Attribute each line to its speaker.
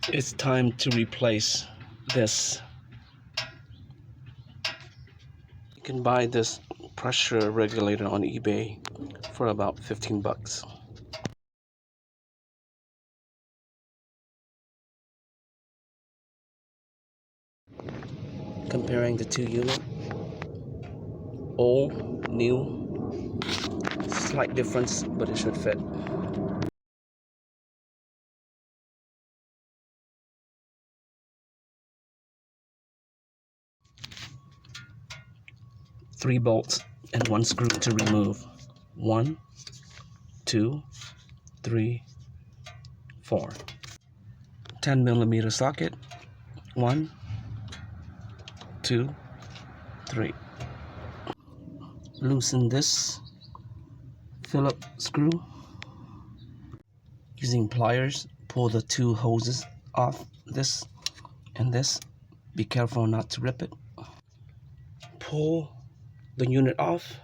Speaker 1: It's time to replace this. You can buy this pressure regulator on eBay for about 15 bucks. Comparing the two units, old, new, slight difference, but it should fit. Three bolts and one screw to remove. 1, 2, 3, 4. 10mm socket. 1, 2, 3. Loosen this Phillips screw. Using pliers, pull the two hoses off this and this. Be careful not to rip it. Pull the unit off.